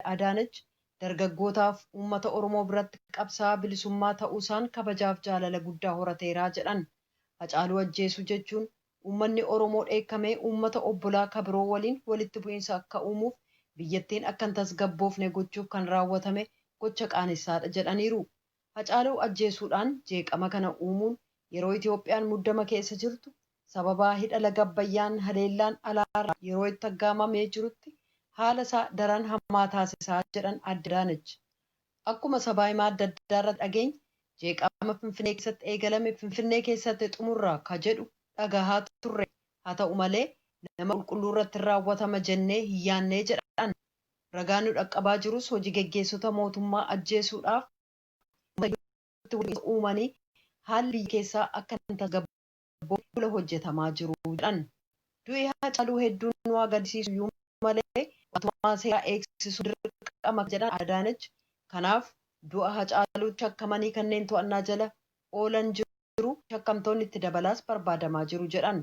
Adaanach dargaggootaaf uummata Oromoo biratti qabsaa'aa bilisummaa ta'uusaan kabajaaf jaalala guddaa horateeraa jedhan. Haacaaluu ajjeesuu jechuun uummanni Oromoo dheekkamee uummata obbolaa kabiroo waliin walitti bu'iinsa akka uumuuf biyyattiin akka hin tasgabboofne gochuuf kan raawwatame gocha qaanessaadha jedhaniiru. Haacaaluu ajjeesuudhaan jeeqama kana uumuun yeroo Itoophiyaan muddama keessa jirtu sababaa hidha laga Abbayyaan haleellaan alaarraa yeroo itti aggaamamee jirutti haala isaa daran hamaa taasisaa jedhan Addaanach. Akkuma sabaa himaa adda addaarra dhageenye jeeqama Finfinnee keessatti eegalame Finfinnee keessatti xumurraa ka jedhu dhagahaa turre. Haa ta'u malee nama qulqulluu irratti raawwatama jennee hin yaannee jedhan. Ragaan nu dhaqqabaa jirus hojii geggeessota mootummaa ajjeesuudhaaf uumanii haalli keessaa akka hin tasgabboofne hojjetamaa jiru jedhan. Du'i Haacaaluu hedduun nu agarsiisu iyyuu malee mootummaa seeraa eegsisuu dirqama jedhan Adaanach. Kanaaf du'a Haacaaluutti shakkamanii kanneen to'annaa jala oolan jiru shakkamtoonni itti dabalaas barbaadamaa jiru jedhan.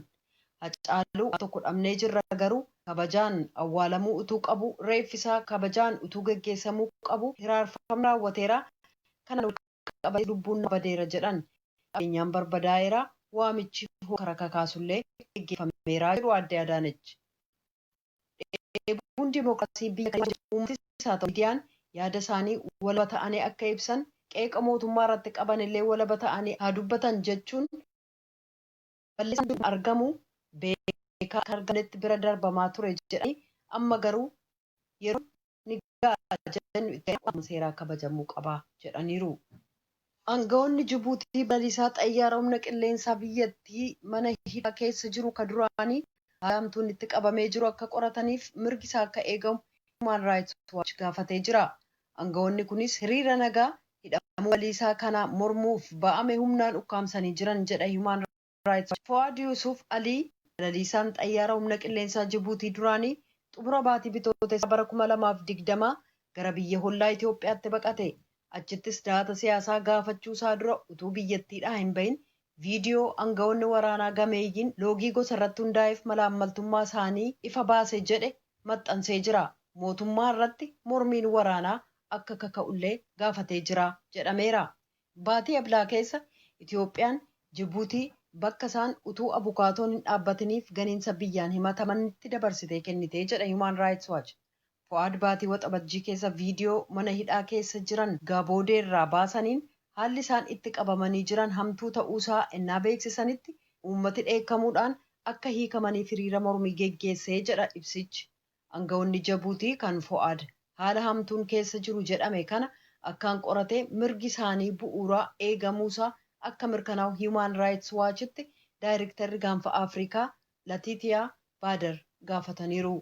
Haacaaluu tokko dhabnee jirra garuu kabajaan awwaalamuu utuu qabu reeffisaa kabajaan utuu geggeessamuu qabu hiraarfamni raawwateera. Kana qabatee lubbuun badeera jedhan. Qabeenyaan barbadaa'eera waamichi kara kakaasullee geggeeffameera jedhu adde Adaanach. Dheebuun dimookiraasii biyya kana uummatis haa ta'u miidiyaan yaada isaanii walaba ta'anii akka ibsan qeeqa mootummaa irratti qaban illee walaba ta'anii haa dubbatan jechuun balleessaan argamu beekaa akka argametti bira darbamaa ture jedhanii amma garuu yeroo ni ga'a jennu itti seeraa kabajamuu qaba jedhaniiru. Aangawoonni Jibuutii balalisaa xayyaara humna qilleensaa biyyattii mana hidhaa keessa jiru ka duraanii haamtuun itti qabamee jiru akka qorataniif mirgi isaa akka eegamu Human Rights Watch gaafatee jira. Aangawoonni kunis hiriira nagaa hidhamuu balalisaa kana mormuuf ba'ame humnaan ukkaamsanii jiran jedha Human Rights Watch. Fuad Yusuf Alii balalisaan xayyaara humna qilleensaa Jibuutii duraanii xumura baatii bitootessa bara 2020 gara biyya hollaa Itoophiyaatti baqate. Achittis da'ata siyaasaa gaafachuu isaa dura utuu biyyattiidhaa hin bahin viidiyoo aangawoonni waraanaa gameeyyiin loogii gosa irratti hundaa'eef malaammaltummaa isaanii ifa baase jedhe maxxansee jira. Mootummaa irratti mormiin waraanaa akka kaka'ullee gaafatee jira jedhameera. Baatii Ablaa keessa Itoophiyaan Jibuutii bakka isaan utuu abukaatoon hin dhaabbatiniif ganiinsa biyyaan himatamanitti dabarsitee kennitee jedha Human Rights Watch. Fuad baatii waxabajjii keessa viidiyoo mana hidhaa keessa jiran gaboodee irraa baasaniin haalli isaan itti qabamanii jiran hamtuu ta'uusaa ennaa beeksisanitti uummati dheekkamuudhaan akka hiikamaniif hiriira mormii geggeessee jedha ibsichi. Aangawoonni Jibuutii kan Fuad haala hamtuun keessa jiru jedhame kana akkaan qoratee mirgi isaanii bu'uuraa eegamuusaa akka mirkanaa'u Human Rights Watchitti daayirektarri gaanfa Afrikaa Latiitiyaa Baadar gaafataniiru.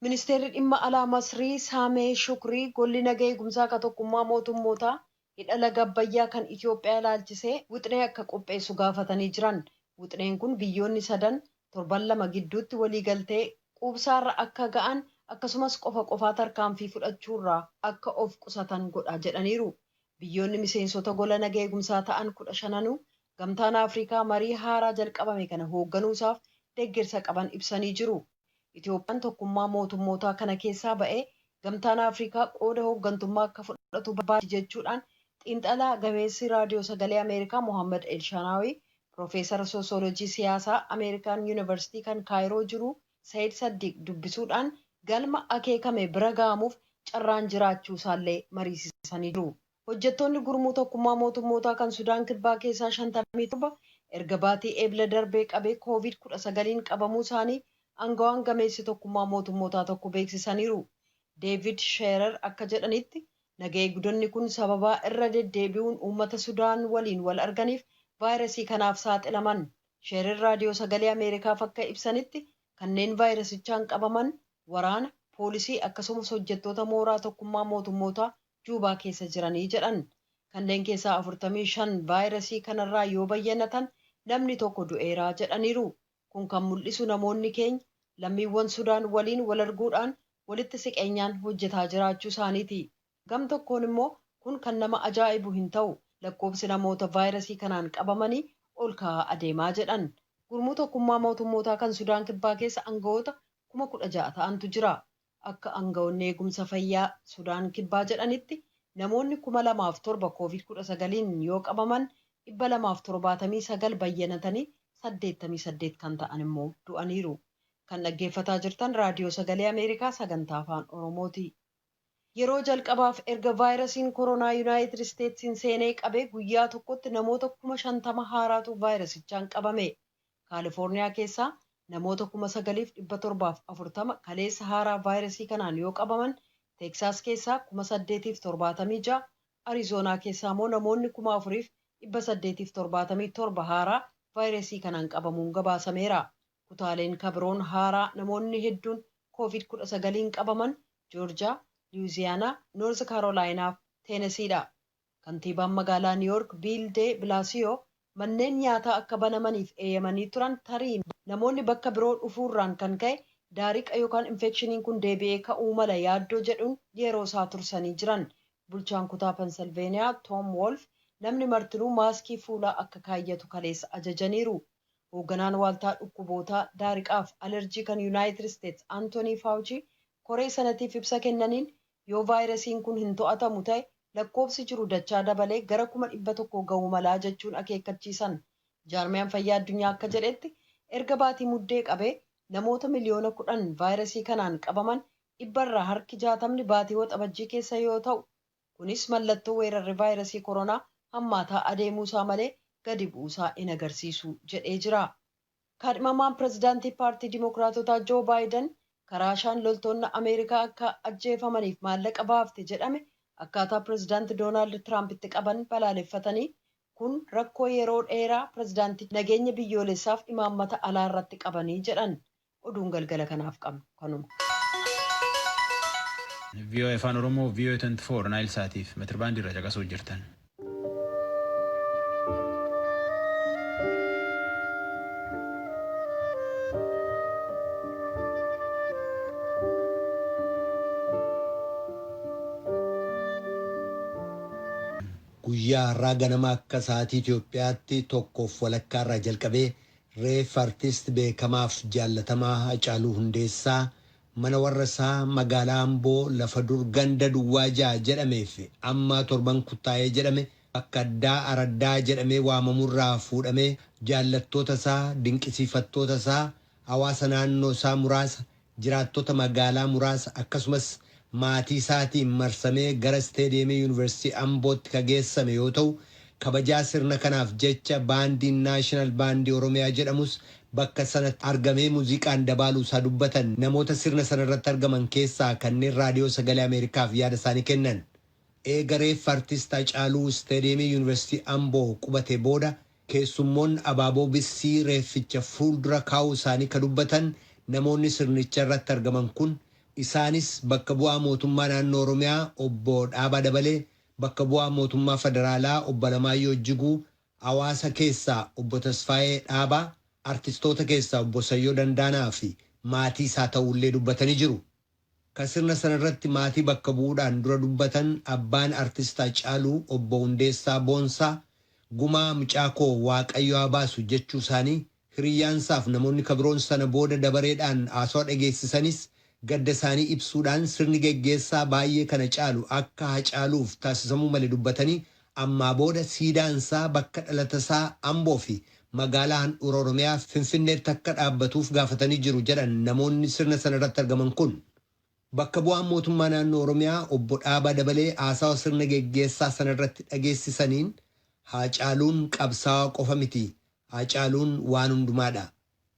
Ministeerri dhimma alaa Masrii Saamee Shukrii golli nagaa eegumsaa ka tokkummaa mootummootaa hidha laga Abbayyaa kan Itoophiyaa ilaalchisee wixinee akka qopheessu gaafatanii jiran. Wixineen kun biyyoonni sadan torban lama gidduutti waliigaltee quubsaarra akka ga'an akkasumas qofaa tarkaanfii fudhachuurraa akka of qusatan godha jedhaniiru. Biyyoonni miseensota gola nagaa eegumsaa ta'an 15 gamtaan Afrikaa marii haaraa jalqabame kana hoogganuusaaf deeggarsa qaban ibsanii jiru. Itoophiyaan tokkummaa mootummootaa kana keessaa ba'ee gamtaan Afrikaa qooda hooggantummaa akka fudhatu barbaada jechuudhaan xiinxalaa gameessi raadiyoo sagalee Ameerikaa Mohammad Elshaanaawii Piroofeesara Soosiyoolojii siyaasaa Ameerikaan Yuunivarsiitii kan Kaayiroo jiru Saayid Saddiq dubbisuudhaan galma akeekame bira ga'amuuf carraan jiraachuu isaallee mariisisanii jiru. Hojjettoonni gurmuu tokkummaa mootummootaa kan Sudaan Kibbaa keessaa 57 erga baatii eebla darbee qabee COVID-19 qabamuu isaanii aangawaan gameessi tokkummaa mootummootaa tokko beeksisaniiru. Deevid Sheerar akka jedhanitti nagaa eegdonni kun sababaa irra deddeebi'uun uummata Sudaan waliin wal arganiif vaayirasii kanaaf saaxilaman. Sheerar raadiyoo sagalee Ameerikaaf akka ibsanitti kanneen vaayirasichaan qabaman waraana, poolisii akkasumas hojjettoota mooraa tokkummaa mootummootaa Juubaa keessa jiranii jedhan. Kanneen keessaa 45 vaayirasii kanarraa yoo bayyanatan namni tokko du'eeraa jedhaniiru. Kun kan mul'isu namoonni keenya lammiiwwan Sudaan waliin wal arguudhaan walitti siqeenyaan hojjetaa jiraachuu isaaniiti. Gam tokkoon immoo kun kan nama ajaa'ibu hin ta'u lakkoofsi namoota vaayirasii kanaan qabamanii ol ka'aa adeemaa jedhan. Gurmuu tokkummaa mootummootaa kan Sudaan Kibbaa keessa aangawoota 16,000 ta'antu jira. akka aangawoonni eegumsa fayyaa Sudaan Kibbaa jedhanitti namoonni 2007 COVID-19 yoo qabaman 279 bayyanatanii 88 kan ta'an immoo du'aniiru. Kan dhaggeeffataa jirtan raadiyoo sagalee Ameerikaa sagantaa afaan Oromooti. Yeroo jalqabaaf erga vaayirasiin koronaa Yuunaayitid Isteetsiin seenee qabee guyyaa tokkotti namoota 50,000 haaraatu vaayirasichaan qabame. Kaalifoorniyaa keessaa namoota 9,740 kaleessa haaraa vaayirasii kanaan yoo qabaman, Teeksaas keessaa 8,076, Arizoonaa keessaa immoo namoonni 4,877 haaraa vaayirasii kanaan qabamuun gabaasameera. Kutaaleen kabiroon haaraa namoonni hedduun COVID-19 qabaman Joorjiyaa, Luwiziyaanaa, Noorz Kaarolaayinaa fi Teenesiidha. Kantiibaan magaalaa Niiwuork Biil De Bilaasiyoo manneen nyaataa akka banamaniif eeyyamanii turan tarii namoonni bakka biroo dhufuurraan kan ka'e daariqa yookaan infekshiniin kun deebi'ee ka'uu mala yaaddoo jedhuun yeroo isaa tursanii jiran. Bulchaan kutaa Pensilveeniyaa Toom Wolf namni martinuu maaskii fuulaa akka kaayyatu kaleessa ajajaniiru. Hoogganaan waaltaa dhukkubootaa daariqaaf alerjii kan Yuunaayitid Isteets Antoonii Faawuchii koree sanatiif ibsa kennaniin yoo vaayirasiin kun hin to'atamu ta'e lakkoofsi jiru dachaa dabalee gara 100,000 ga'uu malaa jechuun akeekkachiisan. Jaarmiyaan fayyaa addunyaa akka jedhetti erga baatii muddee qabee namoota miliyoona 10 vaayirasii kanaan qabaman 100 harki 60 baatii waxabajjii keessa yoo ta'u, kunis mallattoo weerarri vaayirasii koronaa hammaataa adeemuusaa malee gadi bu'uusaa in agarsiisu jedhee jira. Kaadhimamaan pirezidaantii paartii Dimookiraatotaa Joo Baayiden karaa loltoonni Ameerikaa akka ajjeefamaniif maallaqa baafte jedhame akkaataa pirezidaantii Doonaald Tiraamp itti qaban balaaleffatanii kun rakkoo yeroo dheeraa pirezidaantii nageenya biyyoolessaaf imaammata alaa irratti qabanii jedhan. Oduun galgala kanaaf qabnu kanuma. VOA Afaan Oromoo VOA 24 Naayil Saatiif meetirbaandii irra caqasuu jirtan. Guyyaa har'aa ganama akka sa'aatii Itoophiyaatti tokkoof walakkaa irraa jalqabee reef artist beekamaaf jaallatamaa Haacaaluu Hundeessaa mana warra isaa magaalaa Amboo lafa dur ganda duwwaa 6 jedhameef amma 7 kuttaa'ee jedhame akka addaa araddaa jedhamee waamamurraa fuudhamee jaallattoota isaa dinqisiifattoota isaa hawaasa naannoo isaa muraasa jiraattota magaalaa muraasa akkasumas maatii isaatiin marsamee gara isteediyeemii yuunivarsiitii Ambootti kageessame yoo ta'u, kabajaa sirna kanaaf jecha baandiin naashinaal baandii Oromiyaa jedhamus bakka sanatti argamee muuziqaan dabaaluusaa dubbatan namoota sirna sana irratti argaman keessaa kanneen raadiyoo sagalee Ameerikaaf yaada isaanii kennan. Eega reef artist Haacaaluu isteediyeemii yuunivarsiitii Amboo qubate booda keessummoonni abaaboo bissii reefficha fuuldura kaa'uu isaanii ka dubbatan namoonni sirnicha irratti argaman kun isaanis bakka bu'aa mootummaa naannoo Oromiyaa obbo Dhaabaa Dabalee, bakka bu'aa mootummaa federaalaa obbo Alamaayyoo Jiguu, hawaasa keessaa obbo Tasfaayee Dhaabaa, artistoota keessaa obbo Sayyoo Dandaanaa fi maatii isaa ta'ullee dubbatanii jiru. Ka sirna sanarratti maatii bakka bu'uudhaan dura dubbatan abbaan artist Haacaaluu obbo Hundeessaa Boonsaa gumaa mucaakoo Waaqayyo haa baasu jechuu isaanii hiriyyaansaaf namoonni kabiroon sana booda dabareedhaan haasawaa dhageessisanis gadda isaanii ibsuudhaan sirni geggeessaa baay'ee kana caalu akka Haacaaluuf taasisamuu malee dubbatanii ammaa booda siidaansaa bakka dhalatasaa Amboo fi magaalaa handhuura Oromiyaa Finfinneetti akka dhaabbatuuf gaafatanii jiru jedhan namoonni sirna sanarratti argaman kun. Bakka bu'aan mootummaa naannoo Oromiyaa obbo Dhaabaa Dabalee haasawaa sirna geggeessaa sanarratti dhageessisaniin Haacaaluun qabsaa'aa qofa miti. Haacaaluun waan hundumaadha.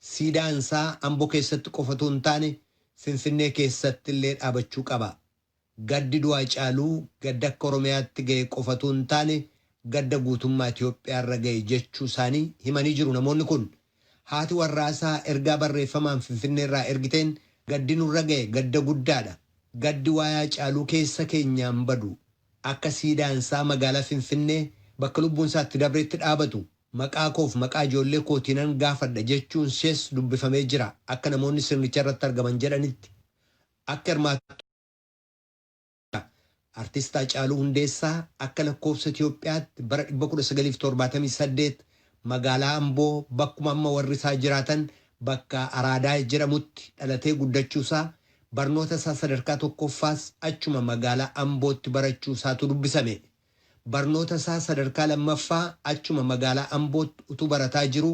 Siidaansaa Amboo keessatti qofatu hin taane Finfinnee keessatti illee dhaabachuu qaba. Gaddi du'a Haacaaluu gadda akka Oromiyaatti ga'e qofatu hin taane gadda guutummaa Itoophiyaa irra ga'e jechuu isaanii himanii jiru namoonni kun. Haati warraasaa ergaa barreeffamaan Finfinnee irraa ergiteen gaddi nurra ga'e gadda guddaadha. Gaddi waa'ee Haacaaluu keessa keenyaan badu akka siidaansaa magaalaa Finfinnee bakka lubbuun isaatti dabreetti dhaabatu maqaa koof maqaa ijoollee kootiinan gaafadha jechuun sees dubbifamee jira akka namoonni sirnicha irratti argaman jedhanitti. Akka hirmaattu artist Haacaaluu Hundeessaa akka lakkoofsa Itoophiyaatti bara 1978 magaalaa Amboo bakkuma amma warri isaa jiraatan bakka Araadaa jedhamutti dhalatee guddachuusaa barnoota isaa sadarkaa tokkoffaas achuma magaalaa Ambootti barachuu isaatu dubbisame. Barnoota isaa sadarkaa lammaffaa achuma magaalaa Ambootti utuu barataa jiru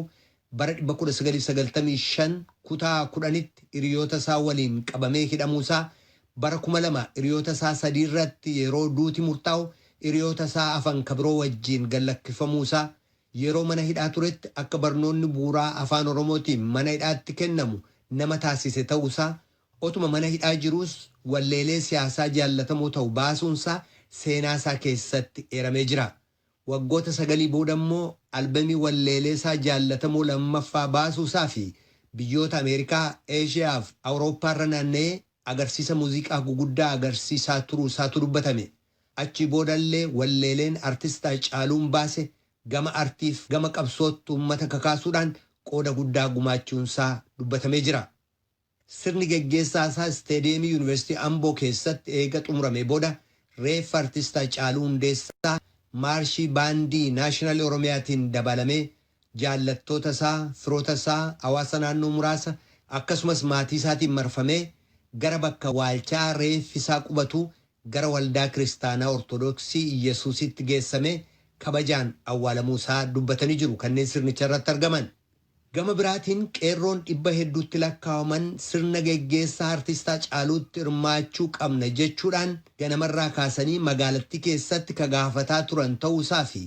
bara 1995 kutaa 10tti hiriyoota isaa waliin qabamee hidhamuusaa, bara 2000 hiriyoota isaa 3 irratti yeroo duuti murtaa'u hiriyoota isaa afan kabiroo wajjiin gallakkifamuusaa, yeroo mana hidhaa turetti akka barnoonni bu'uuraa afaan Oromootiin mana hidhaatti kennamu nama taasise ta'uusaa, otuma mana hidhaa jiruus walleelee siyaasaa jaallatamoo ta'u baasuunsaa seenaa isaa keessatti eeramee jira. Waggoota 9 booda immoo albamii walleelee isaa jaallatamoo lammaffaa baasuusaa fi biyyoota Ameerikaa, Eeshiyaa fi Awurooppaa irra naanna'ee agarsiisa muuziqaa guguddaa agarsiisaa turuusaatu dubbatame. Achi boodallee walleeleen artist Haacaaluun baase gama artiif gama qabsootti uummata kakaasuudhaan qooda guddaa gumaachuunsaa dubbatamee jira. Sirni geggeessaa isaa isteediyeemii Yuunivarsiitii Amboo keessatti eega xumurame booda reeffa artist Haacaaluu Hundeessaa maarshii baandii naashinaal Oromiyaatiin dabalamee jaallattoota isaa, firoota isaa, hawaasa naannoo muraasa akkasumas maatii isaatiin marfamee gara bakka waalchaa reeffi isaa qubatu gara waldaa kiristaanaa Ortodoksii Yesuusitti geessamee kabajaan awwaalamuu isaa dubbatanii jiru kanneen sirnicha irratti argaman. Gama biraatiin qeerroon 100 hedduutti lakkaawaman sirna geggeessaa artist Haacaaluutti hirmaachuu qabna jechuudhaan ganamarraa kaasanii magaalattii keessatti kagaafataa turan ta'uusaa fi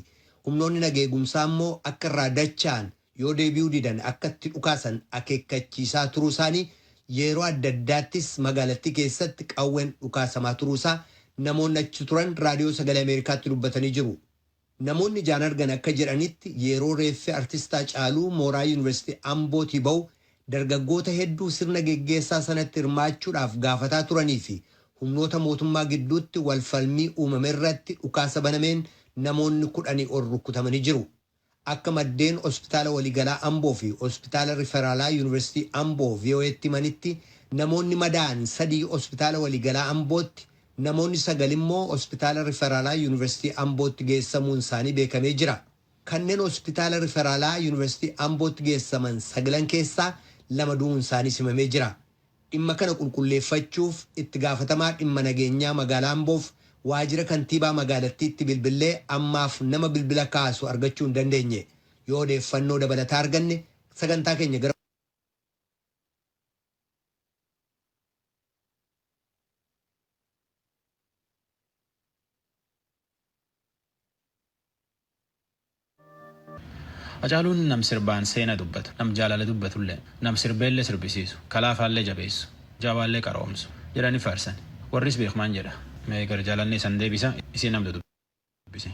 humnoonni nageegumsaa immoo akka irraa dacha'an yoo deebi'uu didan akka itti dhukaasan akeekkachiisaa turuu isaanii, yeroo adda addaattis magaalattii keessatti qawween dhukaasamaa turuusaa namoonni achi turan raadiyoo sagalee Ameerikaatti dubbatanii jiru. Namoonni ijaan argan akka jedhanitti yeroo reeffi artist Haacaaluu mooraa Yuunivarsiitii Ambootii ba'u dargaggoota hedduu sirna geggeessaa sanatti hirmaachuudhaaf gaafataa turanii fi humnoota mootummaa gidduutti walfalmii uumame irratti dhukaasa banameen namoonni 10 ol rukutamanii jiru. Akka maddeen hospitaala waliigalaa Amboo fi hospitaala riferaalaa Yuunivarsiitii Amboo VOA'tti himanitti namoonni madaa'an 3 hospitaala waliigalaa Ambootti, namoonni 9 immoo hospitaala riferaalaa Yuunivarsiitii Ambootti geessamuun isaanii beekamee jira. Kanneen hospitaala riferaalaa Yuunivarsiitii Ambootti geessaman 9 keessaa 2 du'uun isaanii himamee jira. Dhimma kana qulqulleeffachuuf itti gaafatamaa dhimma nageenyaa magaalaa Amboof waajjira kantiibaa magaalattiitti bilbilee ammaaf nama bilbila kaasu argachuu hin dandeenye. Yoo odeeffannoo dabalataa arganne sagantaa keenya gara Haacaaluun nam sirbaan seena dubbatu, nam jaalala dubbatullee, nam sirbeellee sirbisiisu, kalaafaallee jabeessu, jaawaallee qaroomsu jedhanii faarsan. Warris beekmaan jedha. Mee gara jaalannee san deebisa isii namda dubbise.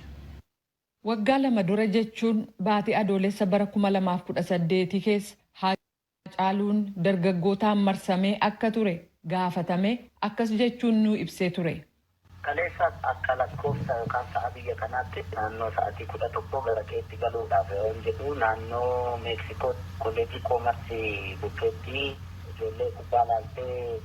Waggaa 2 dura jechuun baatii adoolessa bara 2018 keessa Haacaaluun dargaggootaan marsamee akka ture gaafatame akkas jechuun nu ibsee ture. Kaleessa akka lakkoofsa yookaan sa'a biyya kanaatti naannoo sa'aatii 11 gara keetti galuudhaaf yoo jedhu naannoo Meeksikoo kolleejii koomarsii bukkeetti ijoollee kubbaa laaltee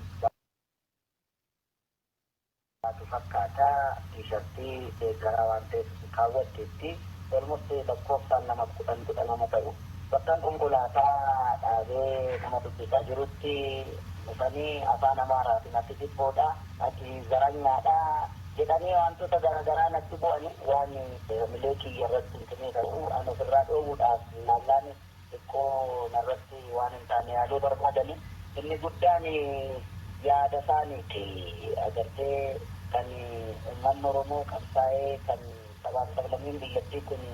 baatu fakkaata tiishartii deeggaraa waan ta'eef kaawwatteetti olmosti lakkoofsaan nama 10 nama ta'u bakkaan konkolaataa dhaabee nama dubbisaa jirutti dhufanii afaan Amaaraatiin ati dhibboodha ati zaranyaadha jedhanii wantoota garaagaraa natti bu'anii waan milee kiyya irratti hintimee ta'u an ofirraa dhoowwuudhaaf laallaan xiqqoo narratti waan hin taane yaaluu barbaadanii inni guddaan yaada isaaniiti agartee kan uummanni Oromoo qabsaa'ee kan sabaan sablammiin biyyattii kun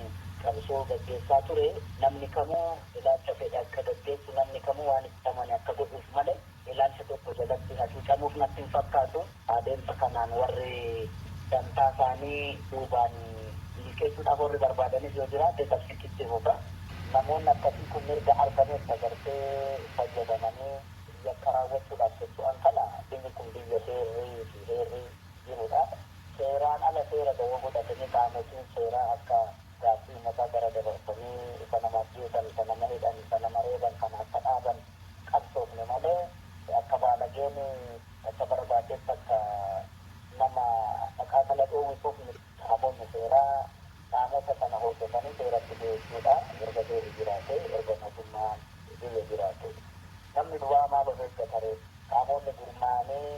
qabsoo gaggeessaa ture namni kamuu ilaalcha fedhe akka gaggeessu namni kamuu waan itti amane akka godhuuf malee ilaalcha tokko jalatti hacuucamuuf natti hin fakkaatu. Adeemsa kanaan warri dantaa isaanii duubaan milkeessuudhaaf warri barbaadanis yoo jiraate qabsiitti fufa. Namoonni akkasii kun mirga argameef agartee fayyadamanii yakka raawwachuudhaaf socho'an kana biyyi kun biyya seerrii fi heerrii jirudha. Seeraan ala seera ga'oo godhatanii qaamotiin seeraa akka gaaffii mataa gara dabarsanii isa namaaf geessan, isa nama hidhan, isa nama reeban kana akka dhaaban qabsoofne malee akka baalageen akka barbaadeef akka nama akaakala dhoowwisuuf qaamonni seeraa qaamota kana hojjetanii seeratti dhiyeessuudha. Erga seerri jiraate, erga mootummaan biyya jiraate. Namni duwwaa maal of eeggataree qaamonni gurmaa'anii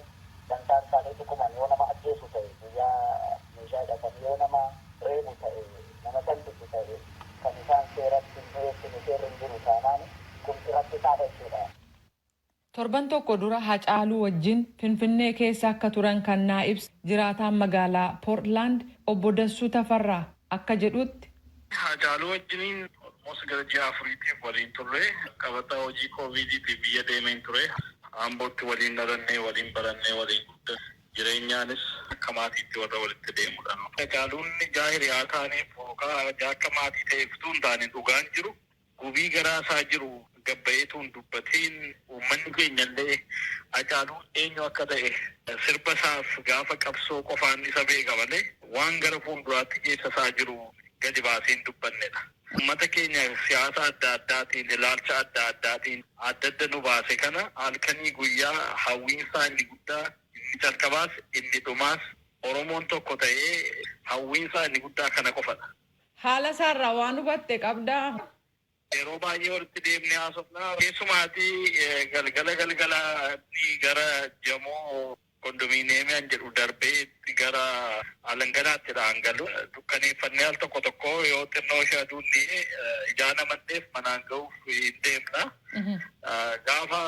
dantaan isaanii tuquman yoo nama ajjeesu ta'e guyyaa meeshaa hidhatan yoo nama reebu ta'e nama salphisu ta'e kan isaan seeratti hin dhiyeessine seerri hin jiru taanaan kun irratti taata jechuudha. Torban tokko dura Haacaaluu wajjin Finfinnee keessa akka turan kan naa ibsa jiraataan magaalaa Poortlaand obbo Dassuu Tafarraa akka jedhutti. Haacaaluu wajjiniin gara ji'a afuriitiif waliin turre qabataa hojii koovidiitiif biyya deemeen ture. Ambootti waliin dhalannee waliin barannee waliin guddanne jireenyaanis akka maatiitti warra walitti deemudha. Haacaaluun hiriyaa taaneef yookaan akka maatii ta'eef utuu hin taane dhugaan jiru gubii garaa isaa jiru gabbaa'eetuun dubbatiin uummanni keenyallee Haacaaluu eenyu akka ta'e sirba isaaf gaafa qabsoo qofaan isa beeka malee waan gara fuulduraatti keessa isaa jiru gadi baaseen dubbannedha. Uummata keenya siyaasa adda addaatiin ilaalcha adda addaatiin adda nu baase kana halkanii guyyaa hawwiinsaa inni guddaa inni jalqabaas inni dhumaas Oromoon tokko ta'ee hawwiinsaa inni guddaa kana qofadha. Haala isaarraa waan hubatte qabdaa? Yeroo baay'ee walitti deemnee haasofnaa keessumaatii galgala gara jamoo kondominiyeemiyaan jedhu darbee gara alanganaatti dhaangalu dukkaneeffannee al tokko yoo xinnoo ishee aduunni ijaan amanteef manaan ga'uuf hin deemna. Gaafa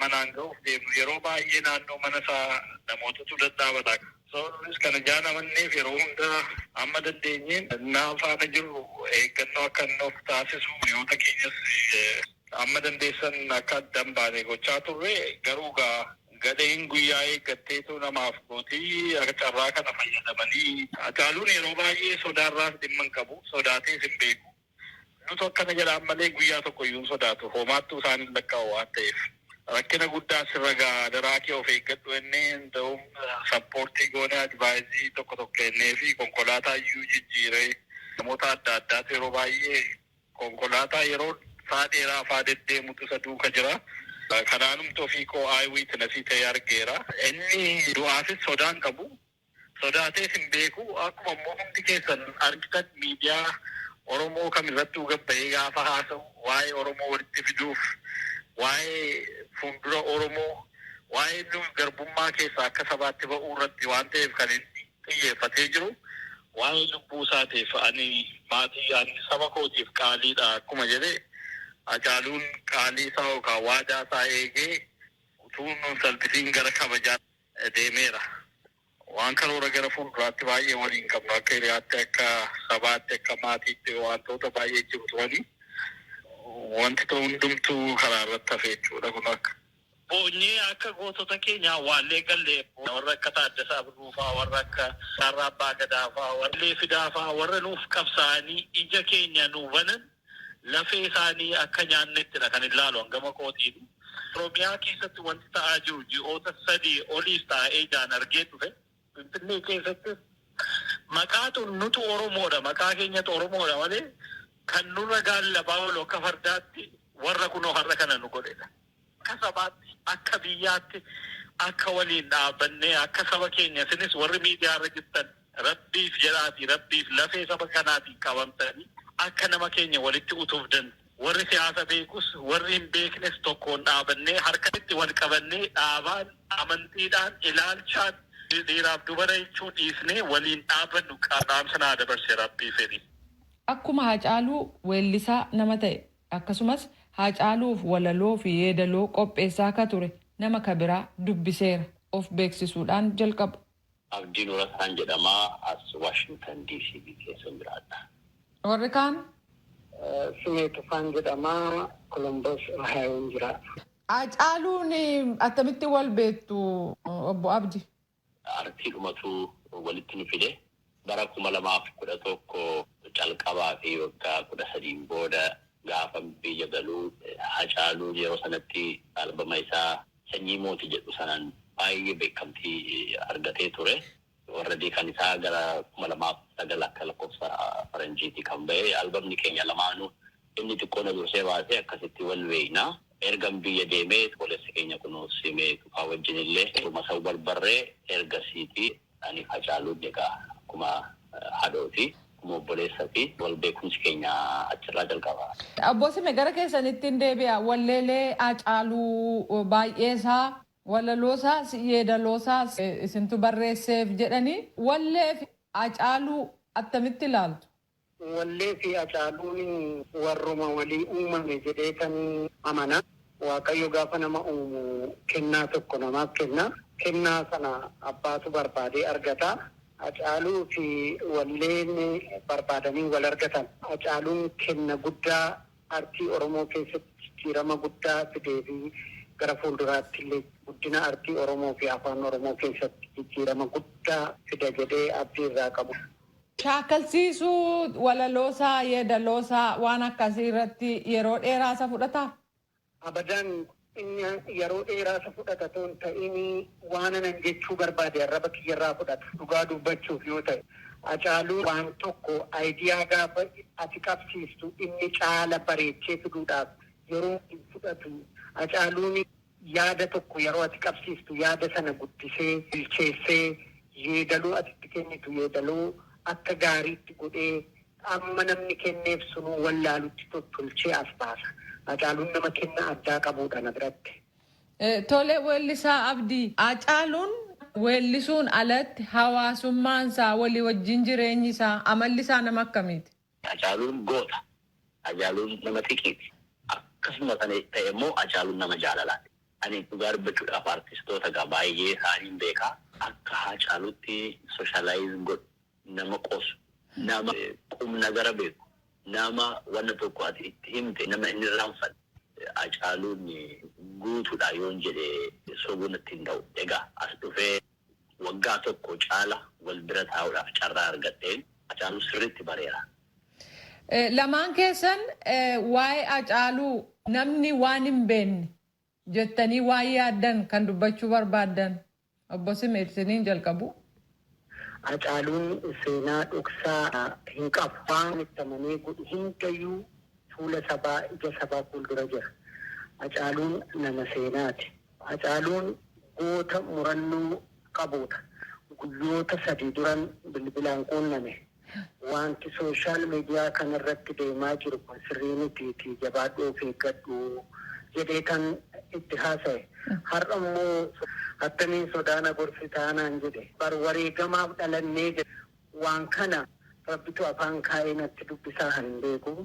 manaan ga'uuf deemnu yeroo baay'ee naannoo mana isaa namootatu dadhaabata. Soorris kana ijaan amanneef yeroo hunda amma dandeenyeen naa faana jiru eeggannoo akka inni of taasisu hiriyoota keenyas amma dandeessan akka addan baane gochaa turre garuu gadheen guyyaa eeggatteetu namaaf gootii akka carraa kana fayyadamanii Haacaaluun yeroo baay'ee sodaarraas dhimma hin qabu sodaatees hin beeku. Nuti akkana jedhaan malee guyyaa tokko iyyuu hin sodaatu homaattuu isaanii lakkaa'u waan ta'eef. Rakkina guddaa sirra daraa kee of eeggadhu ennee ta'uun sappoortii goonee advaayizii tokko kennee fi konkolaataa iyyuu jijjiiree namoota adda addaatu yeroo baay'ee konkolaataa yeroo saa dheeraa faa deddeemutu isa duuka jira. Kanaanumti ofii koo Oowwitu nasii ta'e argeera. Inni du'aafis sodaan qabu. Sodaatees hin beeku. Akkuma immoo hundi keessan argitan miidiyaa Oromoo kamirrattuu gabba'ee gaafa haasa'u waa'ee Oromoo walitti fiduuf waa'ee fuuldura Oromoo waa'ee nuyi garbummaa keessaa akka sabaatti ba'uu irratti waan ta'eef kan inni xiyyeeffatee jiru waa'ee lubbuu isaateef ani maatii ani saba kootiif qaaliidha akkuma jedhee Haacaaluun qaalii isaa yookaan waadaa isaa eegee utuu nun salphisiin gara kabajaa deemeera. Waan karoora gara fuulduraatti baay'ee waliin qabnu akka hiriyaatti akka sabaatti akka maatiitti wantoota baay'ee jiru turanii wanti ta'u hundumtuu karaa irratti hafee jechuudha kun akka. Boonyee akka gootota keenyaa waallee gallee warra akka Taaddasaa Birruufaa warra akka Sarraa Abbaa Gadaafaa warra Fidaafaa warra nuuf qabsaa'anii ija keenya nuu banan lafee isaanii akka nyaannettidha kan ilaalu hangama kootiin. Oromiyaa keessatti wanti ta'aa jiru ji'oota 3 oliif taa'ee ijaan argee dhufe. Finfinnee keessatti maqaatu nutu Oromoodha maqaa keenyatu Oromoodha malee kan nurra gaallabaa oolu akka fardaatti warra kunoo har'a kana nu godhedha. Akka sabaatti akka biyyaatti akka waliin dhaabannee akka saba keenya isinis warri miidiyaarra jirtan rabbiif jedhaati rabbiif lafee saba kanaatiin qabamtanii akka nama keenya walitti utuufdan warri siyaasa beekus warri hin beeknes tokkoon dhaabannee harkatti wal qabannee dhaabaan amantiidhaan ilaalchaan dhiiraaf dubara jechuu dhiisnee waliin dhaabannu qaadhaamsa naa dabarse rabbii fedhi. Akkuma Haacaaluu weellisaa nama ta'e akkasumas Haacaaluuf walaloo fi yeedaloo qopheessaa akka ture nama kabiraa dubbiseera of beeksisuudhaan jalqaba. Abdiin Urataan jedhamaa as Washington DC keessa jiraadha. Warri kaan? Simeetu Faan jedhamaa Columbus Ohio jiraadha. Haacaaluun attamitti wal beektu obbo Abdi? Artii dhumatu walitti nu fide bara 2011 calqabaa fi waggaa 13 booda gaafa biyya galuu Haacaaluu yeroo sanatti albama isaa Sanyii Mootii jedhu sanaan baay'ee beekamtii argatee ture. Warra kan isaa gara 2009 akka lakkoofsa faranjiitii kan ba'e albamni keenya lamaanuu inni xiqqoona dursee baasee akkasitti wal beeknaa. Ergan biyya deemee boleessa keenya kunuunsimee tufaa wajjin illee masa barbarree ergasiitii ani Haacaaluun egaa akkuma haadhooti. Obboleessaa fi wal beekumsi keenya achirraa jalqaba. Abboosime gara keessanitti hin deebi'a walleelee Haacaaluu baay'ee isaa Walaloosaas yeedaloosaas isintu barreesseef jedhanii walleef Haacaaluu attamitti ilaaltu? Wallee fi Haacaaluun warruma walii uumame jedhee kan amana. Waaqayyo gaafa nama uumu kennaa tokko namaaf kenna. Kennaa sana abbaatu barbaadee argata. Haacaaluu fi walleen barbaadanii wal argatan. Haacaaluun kenna guddaa artii Oromoo keessatti jijjiirama guddaa fidee fi gara fuulduraatti illee guddina artii Oromoo fi afaan Oromoo keessatti jijjiirama guddaa fida jedhee abdii irraa qabu. Shaakalsiisuu walaloosaa yeedaloosaa waan akkasii irratti yeroo dheeraa isa fudhataa? Abadaan inni yeroo dheeraa isa fudhata ta'uun ta'ini waan anan jechuu barbaade arraba kiyyarraa fudhata dhugaa dubbachuuf yoo ta'e. Haacaaluu waan tokko aayidiyaa gaafa ati qabsiistu inni caala bareechee fiduudhaaf yeroo fudhatu. Haacaaluun yaada tokko yeroo ati qabsiistu yaada sana guddisee bilcheessee yeedaloo ati kennitu yeedaloo akka gaariitti godhee amma namni kenneef sunuu wallaalutti tottolchee as baasa. Haacaaluun nama kenna addaa qabuudha na biratti. Tole weellisaa Abdii. Haacaaluun weellisuun alatti hawaasummaan isaa walii wajjin jireenyi isaa amalli isaa nama akkamiiti? Haacaaluun goota. Haacaaluun nama xiqqeeti. Akkasuma ta'e immoo Haacaaluun nama jaalalaati. Ani dhugaa dubbachuudhaaf artistoota baay'ee isaanii beekaa. Akka Haacaaluutti sooshaalaayizii godhu nama qoosu, nama qubna gara beeku, nama wanna tokko ati itti himte nama inni raanfatu. Haacaaluun guutuudha yoon jedhee sobuun ittiin ta'u. Egaa as dhufee waggaa tokko caala wal bira taa'uudhaaf carraa argatteen Haacaaluu sirriitti bareera. Lamaan keessan waa'ee Haacaaluu namni waan hin beekne jettanii waan yaaddan kan dubbachuu barbaaddan obbo Simeet isiniin jalqabu. Haacaaluun seenaa dhoksaa hin qabu. Waan itti amanee godhu hundayyuu fuula sabaa ija sabaa fuuldura jira. Haacaaluun nama seenaati. Haacaaluun goota murannoo qabuudha. Guyyoota 3 duran bilbilaan quunname. Wanti sooshaal miidiyaa kanarratti deemaa jiru kun sirrii mitiitii jabaadhuu fi eeggadhu jedhee kan itti haasa'e. Har'a immoo attamiin sodaana gorsi taanaan jedhe. Bar wareegamaaf dhalannee jedhe. Waan kana rabbitu afaan kaa'ee natti dubbisaa hin beeku.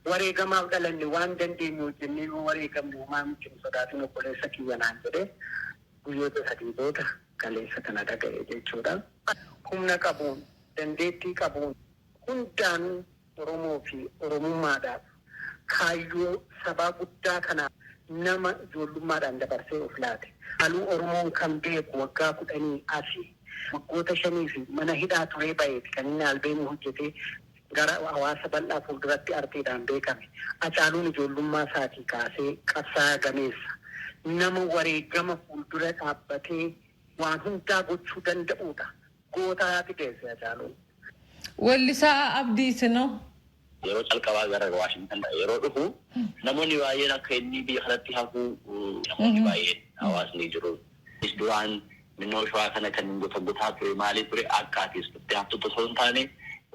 Wareegamaaf dhalanne waan dandeenyu jennee yoo wareegamne homaa miti sodaatiin obboleessa kiyyanaan jedhe. Guyyoota 3 booda kaleessa kana dhaga'e jechuudha. Humna qabuun dandeettii qabuun hundaan Oromoo fi Oromummaadhaaf kaayyoo sabaa guddaa kana nama ijoollummaadhaan dabarsee of laate. Haaluu Oromoon kan beeku waggaa 10 asii waggoota 5 fi mana hidhaa turee ba'eeti kan inni albeemuu hojjetee gara hawaasa bal'aa fuulduratti arteedhaan beekame. Haacaaluun ijoollummaa isaatii kaasee qabsaa'aa gameessa. Nama wareegama fuuldura dhaabbatee waan hundaa gochuu danda'uudha. Gootaati geesse Haacaaluun. Weellisaa Abdii isinoo? Yeroo calqabaa gara Waashingtan yeroo dhufu namoonni baay'een akka inni biyya kanatti hafuu namoonni baay'een hawaasni jiru. Duraan minnoo shawaa kana kan gotaa ture maalii ture akka artiistitti haftutu osoo hin taane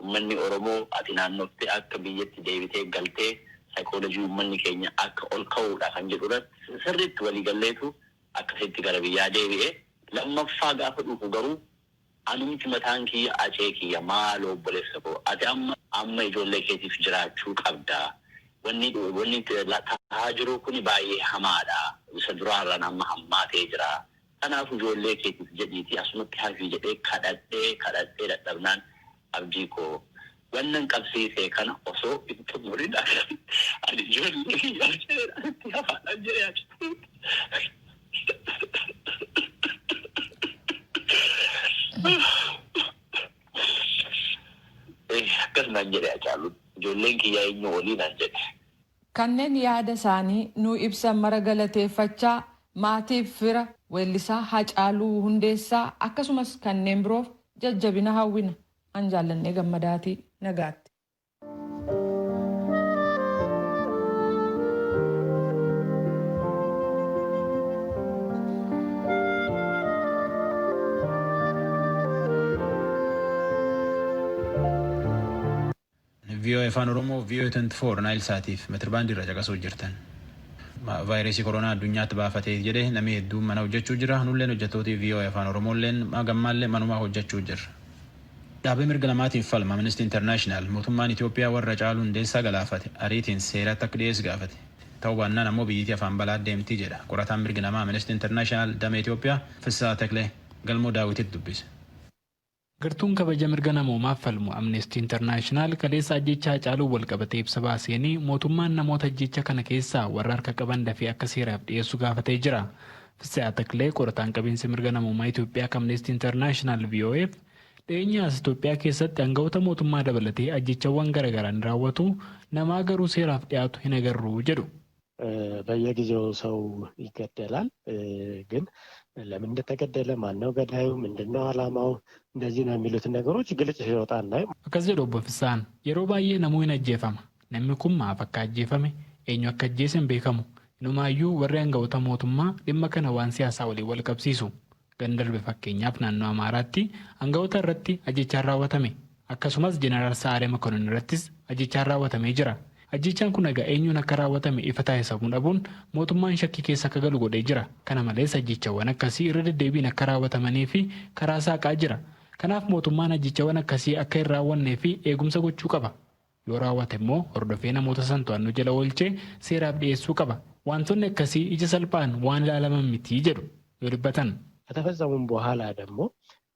uummanni Oromoo ati naannootti akka biyyatti deebitee galtee saayikoolojii uummanni keenya akka ol ka'uudha kan jedhurratti sirriitti waliigalleetu akkasitti gara biyyaa deebi'ee lammaffaa gaafa dhufu garuu anumti mataan kiyya acee kiyya maal obboleessa koo ati amma ijoollee keetiif jiraachuu qabda. Wanni ta'aa jiru kun baay'ee hamaadha. Isa duraarraan amma hammaatee jira. Kanaaf ijoollee keetiif jedhiitii asumatti hafii jedhee kadhadhee dadhabnaan abdii koo wannan qabsiisee kana osoo hin xumurin ani ijoollee kiyyaa itti hafaadhaan jedhee akkasumaan jedhe Haacaaluun ijoolleen kiyyaa eenyu waliinaan jedhe. Kanneen yaada isaanii nuu ibsan mara galateeffachaa maatiif fira weellisaa Haacaaluu Hundeessaa akkasumas kanneen biroof jajjabina hawwina. An jaallannee gammadaatii nagaatti. VOA Afaan Oromoo VOA 24 Naayil Saatiif meetirbaandii irra caqasuu jirtan. vaayirasii koronaa addunyaatti baafatee jedhee namni hedduun mana hojjechuu jira. Nulleen hojjettootii VOA afaan Oromooleen gammaallee manumaa hojjechuu jirra. Dhaabbii mirga namaatiif falma Amnesty International mootummaan Itoophiyaa warra Haacaaluu Hundeessaa galaafate ariitiin seeratti akka dhiyeessu gaafate. Ta'uu baannaan ammoo biyyittii afaan balaa deemtii jedha. Qorataan mirga namaa Amnesty International damee Itoophiyaa Fissaa Teklee galmoo daawwititti dubbise. Gartuun kabaja mirga namoomaaf falmu Amnesty International kaleessa ajjeechaa Haacaaluu walqabatee ibsa baaseenii mootummaan namoota ajjeechaa kana keessaa warra harka qaban dafee akka seeraaf dhiyeessu gaafatee jira. Fissaa Teklee qorataan qabiinsa mirga namoomaa Itoophiyaa Amnesty International VOF dhiyeenyaas Itoophiyaa keessatti aangawoota mootummaa dabalatee ajjeechawwan garaagaraan raawwatu namaa garuu seeraaf dhiyaatu hin agarru jedhu. በየጊዜው ሰው ይገደላል ግን ለምን እንደተገደለ ማነው ገዳዩ ምንድነው ዓላማው እንደዚህ ነው የሚሉትን ነገሮች ግልጽ ሲወጣ እናይ akkas jedhu obbo Fissaan yeroo baay'ee namuu hin ajjeefama namni kun maaf akka ajjeefame eenyu akka ajjeese hin beekamu inumaayyuu warri aangawoota mootummaa dhimma kana waan siyaasaa waliin wal qabsiisu gandarbe fakkeenyaaf naannoo Amaaraatti aangawoota irratti ajjeechaan raawwatame akkasumas jeneraal Sa'aalee Makonnin irrattis ajjeechaan raawwatamee jira. Ajjeechaan kun egaa eenyuun akka raawwatame ifa taasisuu dhabuun mootummaan shakkii keessa akka galu godhee jira. Kana malees ajjeechawwan akkasii irra deddeebiin akka raawwatamanii fi karaa saaqaa jira. Kanaaf mootummaan ajjeechawwan akkasii akka hin raawwannee fi eegumsa gochuu qaba. Yoo raawwate immoo hordofee namoota san to'annoo jala oolchee seeraaf dhiyeessuu qaba. Wantoonni akkasii ija salphaan waan ilaalaman miti jedhu yoo dubbatan. ከተፈጸሙም በኋላ ደግሞ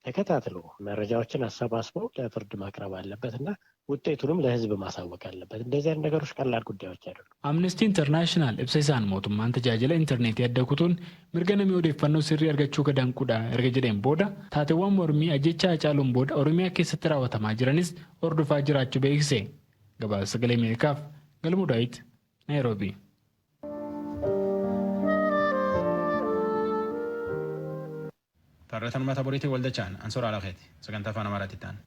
ተከታትሎ መረጃዎችን አሰባስበው ለፍርድ ማቅረብ አለበትና ውጤቱንም ለህዝብ ማሳወቅ አለበት። እንደዚህ አይነት ነገሮች ቀላል ጉዳዮች አይደሉም። አምነስቲ ኢንተርናሽናል ibsisaan mootummaan tajaajila intarneetii adda kutuun mirga namni odeeffannoo sirrii argachuu gadaanquudha erga jedheen booda taateewwan mormii ajjeechaa Haacaaluun booda Oromiyaa keessatti raawwatamaa jiranis hordofaa jiraachuu beeksise. Gabaasa Sagalee Ameerikaaf Galmuu Daawit Naayiroobii. Tarreetan uummata boriitii waldachaan Ansoora Alaaqeeti sagantaa afaan Amaaraatti ta'an.